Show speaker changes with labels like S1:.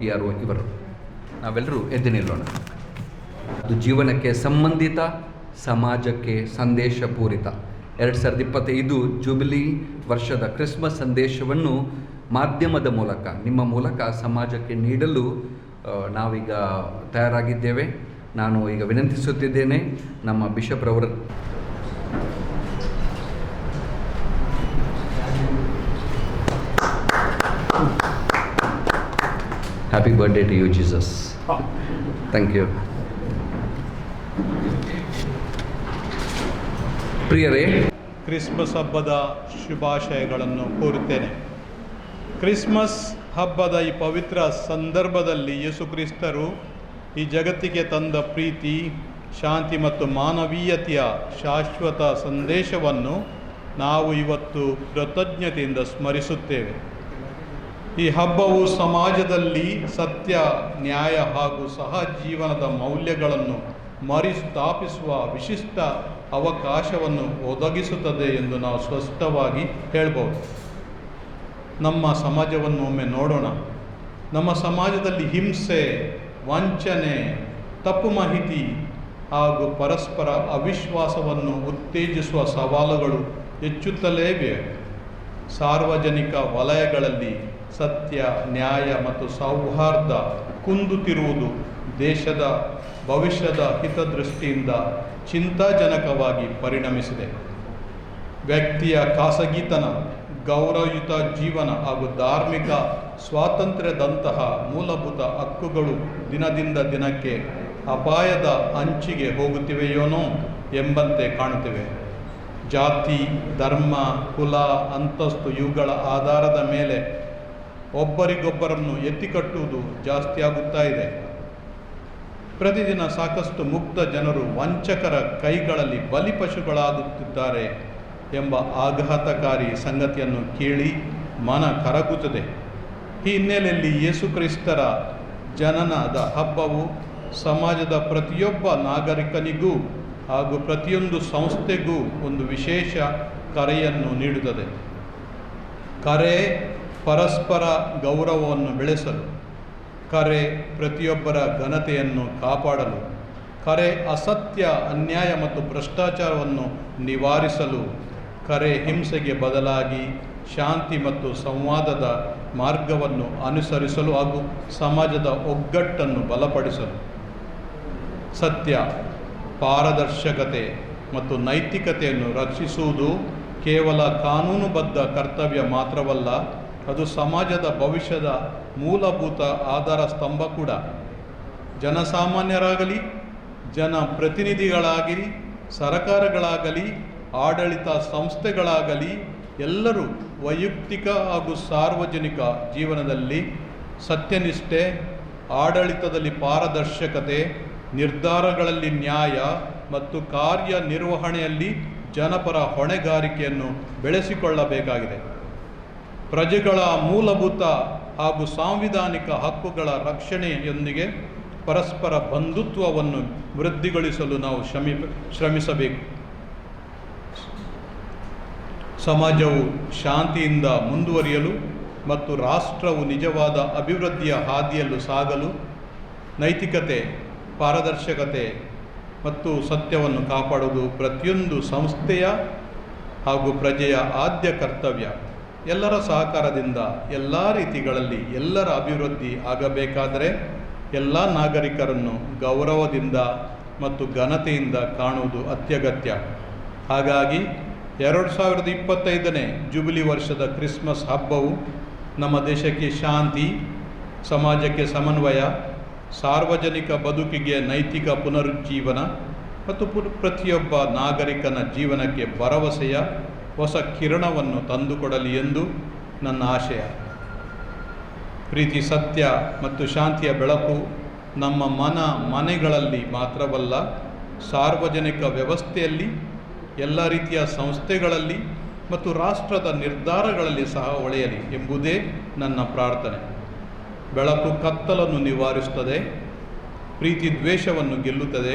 S1: ಯಾರು ಇವರು ನಾವೆಲ್ಲರೂ ಎದ್ದು ನಿಲ್ಲೋಣ. ಅದು ಜೀವನಕ್ಕೆ ಸಂಬಂಧಿತ, ಸಮಾಜಕ್ಕೆ ಸಂದೇಶಪೂರಿತ 2025 ಜೂಬಿಲಿ ವರ್ಷದ ಕ್ರಿಸ್ಮಸ್ ಸಂದೇಶವನ್ನು ಮಾಧ್ಯಮದ ಮೂಲಕ, ನಿಮ್ಮ ಮೂಲಕ ಸಮಾಜಕ್ಕೆ ನೀಡಲು ನಾವೀಗ ತಯಾರಾಗಿದ್ದೇವೆ. ನಾನು ಈಗ ವಿನಂತಿಸುತ್ತಿದ್ದೇನೆ ನಮ್ಮ ಬಿಷಪ್ ರವರು. Happy birthday to you, Jesus. Thank you. ಪ್ರಿಯರೇ,
S2: ಕ್ರಿಸ್ಮಸ್ ಹಬ್ಬದ ಶುಭಾಶಯಗಳನ್ನು ಕೋರುತ್ತೇನೆ. ಕ್ರಿಸ್ಮಸ್ ಹಬ್ಬದ ಈ ಪವಿತ್ರ ಸಂದರ್ಭದಲ್ಲಿ ಯೇಸು ಕ್ರಿಸ್ತರು ಈ ಜಗತ್ತಿಗೆ ತಂದ ಪ್ರೀತಿ, ಶಾಂತಿ ಮತ್ತು ಮಾನವೀಯತೆಯ ಶಾಶ್ವತ ಸಂದೇಶವನ್ನು ನಾವು ಇವತ್ತು ಕೃತಜ್ಞತೆಯಿಂದ ಸ್ಮರಿಸುತ್ತೇವೆ. ಈ ಹಬ್ಬವು ಸಮಾಜದಲ್ಲಿ ಸತ್ಯ, ನ್ಯಾಯ ಹಾಗೂ ಸಹಜೀವನದ ಮೌಲ್ಯಗಳನ್ನು ಮರುಸ್ಥಾಪಿಸುವ ವಿಶಿಷ್ಟ ಅವಕಾಶವನ್ನು ಒದಗಿಸುತ್ತದೆ ಎಂದು ನಾವು ಸ್ಪಷ್ಟವಾಗಿ ಹೇಳ್ಬೋದು. ನಮ್ಮ ಸಮಾಜವನ್ನು ಒಮ್ಮೆ ನೋಡೋಣ. ನಮ್ಮ ಸಮಾಜದಲ್ಲಿ ಹಿಂಸೆ, ವಂಚನೆ, ತಪ್ಪು ಮಾಹಿತಿ ಹಾಗೂ ಪರಸ್ಪರ ಅವಿಶ್ವಾಸವನ್ನು ಉತ್ತೇಜಿಸುವ ಸವಾಲುಗಳು ಹೆಚ್ಚುತ್ತಲೇ ಇವೆ. ಸಾರ್ವಜನಿಕ ವಲಯಗಳಲ್ಲಿ ಸತ್ಯ, ನ್ಯಾಯ ಮತ್ತು ಸೌಹಾರ್ದ ಕುಂದುತ್ತಿರುವುದು ದೇಶದ ಭವಿಷ್ಯದ ಹಿತದೃಷ್ಟಿಯಿಂದ ಚಿಂತಾಜನಕವಾಗಿ ಪರಿಣಮಿಸಿದೆ. ವ್ಯಕ್ತಿಯ ಖಾಸಗಿತನ, ಗೌರವಯುತ ಜೀವನ ಹಾಗೂ ಧಾರ್ಮಿಕ ಸ್ವಾತಂತ್ರ್ಯದಂತಹ ಮೂಲಭೂತ ಹಕ್ಕುಗಳು ದಿನದಿಂದ ದಿನಕ್ಕೆ ಅಪಾಯದ ಅಂಚಿಗೆ ಹೋಗುತ್ತಿವೆಯೋನೋ ಎಂಬಂತೆ ಕಾಣುತ್ತಿವೆ. ಜಾತಿ, ಧರ್ಮ, ಕುಲ, ಅಂತಸ್ತು ಇವುಗಳ ಆಧಾರದ ಮೇಲೆ ಒಬ್ಬರಿಗೊಬ್ಬರನ್ನು ಎತ್ತಿಕಟ್ಟುವುದು ಜಾಸ್ತಿಯಾಗುತ್ತಾ ಇದೆ. ಪ್ರತಿದಿನ ಸಾಕಷ್ಟು ಮುಗ್ಧ ಜನರು ವಂಚಕರ ಕೈಗಳಲ್ಲಿ ಬಲಿಪಶುಗಳಾಗುತ್ತಿದ್ದಾರೆ ಎಂಬ ಆಘಾತಕಾರಿ ಸಂಗತಿಯನ್ನು ಕೇಳಿ ಮನ ಕರಗುತ್ತದೆ. ಈ ಹಿನ್ನೆಲೆಯಲ್ಲಿ ಯೇಸು ಕ್ರಿಸ್ತರ ಜನನದ ಹಬ್ಬವು ಸಮಾಜದ ಪ್ರತಿಯೊಬ್ಬ ನಾಗರಿಕನಿಗೂ ಹಾಗೂ ಪ್ರತಿಯೊಂದು ಸಂಸ್ಥೆಗೂ ಒಂದು ವಿಶೇಷ ಕರೆಯನ್ನು ನೀಡುತ್ತದೆ. ಕರೆ ಪರಸ್ಪರ ಗೌರವವನ್ನು ಬೆಳೆಸಲು, ಕರೆ ಪ್ರತಿಯೊಬ್ಬರ ಘನತೆಯನ್ನು ಕಾಪಾಡಲು, ಕರೆ ಅಸತ್ಯ, ಅನ್ಯಾಯ ಮತ್ತು ಭ್ರಷ್ಟಾಚಾರವನ್ನು ನಿವಾರಿಸಲು, ಕರೆ ಹಿಂಸೆಗೆ ಬದಲಾಗಿ ಶಾಂತಿ ಮತ್ತು ಸಂವಾದದ ಮಾರ್ಗವನ್ನು ಅನುಸರಿಸಲು ಹಾಗೂ ಸಮಾಜದ ಒಗ್ಗಟ್ಟನ್ನು ಬಲಪಡಿಸಲು. ಸತ್ಯ, ಪಾರದರ್ಶಕತೆ ಮತ್ತು ನೈತಿಕತೆಯನ್ನು ರಕ್ಷಿಸುವುದು ಕೇವಲ ಕಾನೂನುಬದ್ಧ ಕರ್ತವ್ಯ ಮಾತ್ರವಲ್ಲ, ಅದು ಸಮಾಜದ ಭವಿಷ್ಯದ ಮೂಲಭೂತ ಆಧಾರ ಸ್ತಂಭ ಕೂಡ. ಜನಸಾಮಾನ್ಯರಾಗಲಿ, ಜನಪ್ರತಿನಿಧಿಗಳಾಗಲಿ, ಸರ್ಕಾರಗಳಾಗಲಿ, ಆಡಳಿತ ಸಂಸ್ಥೆಗಳಾಗಲಿ ಎಲ್ಲರೂ ವೈಯಕ್ತಿಕ ಹಾಗೂ ಸಾರ್ವಜನಿಕ ಜೀವನದಲ್ಲಿ ಸತ್ಯನಿಷ್ಠೆ, ಆಡಳಿತದಲ್ಲಿ ಪಾರದರ್ಶಕತೆ, ನಿರ್ಧಾರಗಳಲ್ಲಿ ನ್ಯಾಯ ಮತ್ತು ಕಾರ್ಯನಿರ್ವಹಣೆಯಲ್ಲಿ ಜನಪರ ಹೊಣೆಗಾರಿಕೆಯನ್ನು ಬೆಳೆಸಿಕೊಳ್ಳಬೇಕಾಗಿದೆ. ಪ್ರಜೆಗಳ ಮೂಲಭೂತ ಹಾಗೂ ಸಾಂವಿಧಾನಿಕ ಹಕ್ಕುಗಳ ರಕ್ಷಣೆಯೊಂದಿಗೆ ಪರಸ್ಪರ ಬಂಧುತ್ವವನ್ನು ವೃದ್ಧಿಗೊಳಿಸಲು ನಾವು ಶ್ರಮಿಸಬೇಕು. ಸಮಾಜವು ಶಾಂತಿಯಿಂದ ಮುಂದುವರಿಯಲು ಮತ್ತು ರಾಷ್ಟ್ರವು ನಿಜವಾದ ಅಭಿವೃದ್ಧಿಯ ಹಾದಿಯಲ್ಲೂ ಸಾಗಲು ನೈತಿಕತೆ, ಪಾರದರ್ಶಕತೆ ಮತ್ತು ಸತ್ಯವನ್ನು ಕಾಪಾಡುವುದು ಪ್ರತಿಯೊಂದು ಸಂಸ್ಥೆಯ ಹಾಗೂ ಪ್ರಜೆಯ ಆದ್ಯ ಕರ್ತವ್ಯ. ಎಲ್ಲರ ಸಹಕಾರದಿಂದ ಎಲ್ಲ ರೀತಿಗಳಲ್ಲಿ ಎಲ್ಲರ ಅಭಿವೃದ್ಧಿ ಆಗಬೇಕಾದರೆ ಎಲ್ಲ ನಾಗರಿಕರನ್ನು ಗೌರವದಿಂದ ಮತ್ತು ಘನತೆಯಿಂದ ಕಾಣುವುದು ಅತ್ಯಗತ್ಯ. ಹಾಗಾಗಿ 2025ನೇ ಜೂಬಿಲಿ ವರ್ಷದ ಕ್ರಿಸ್ಮಸ್ ಹಬ್ಬವು ನಮ್ಮ ದೇಶಕ್ಕೆ ಶಾಂತಿ, ಸಮಾಜಕ್ಕೆ ಸಮನ್ವಯ, ಸಾರ್ವಜನಿಕ ಬದುಕಿಗೆ ನೈತಿಕ ಪುನರುಜ್ಜೀವನ ಮತ್ತು ಪ್ರತಿಯೊಬ್ಬ ನಾಗರಿಕನ ಜೀವನಕ್ಕೆ ಭರವಸೆಯ ಹೊಸ ಕಿರಣವನ್ನು ತಂದುಕೊಡಲಿ ಎಂದು ನನ್ನ ಆಶಯ. ಪ್ರೀತಿ, ಸತ್ಯ ಮತ್ತು ಶಾಂತಿಯ ಬೆಳಕು ನಮ್ಮ ಮನೆಗಳಲ್ಲಿ ಮಾತ್ರವಲ್ಲ, ಸಾರ್ವಜನಿಕ ವ್ಯವಸ್ಥೆಯಲ್ಲಿ, ಎಲ್ಲ ರೀತಿಯ ಸಂಸ್ಥೆಗಳಲ್ಲಿ ಮತ್ತು ರಾಷ್ಟ್ರದ ನಿರ್ಧಾರಗಳಲ್ಲಿ ಸಹ ಹೊಳೆಯಲಿ ಎಂಬುದೇ ನನ್ನ ಪ್ರಾರ್ಥನೆ. ಬೆಳಕು ಕತ್ತಲನ್ನು ನಿವಾರಿಸುತ್ತದೆ, ಪ್ರೀತಿ ದ್ವೇಷವನ್ನು ಗೆಲ್ಲುತ್ತದೆ,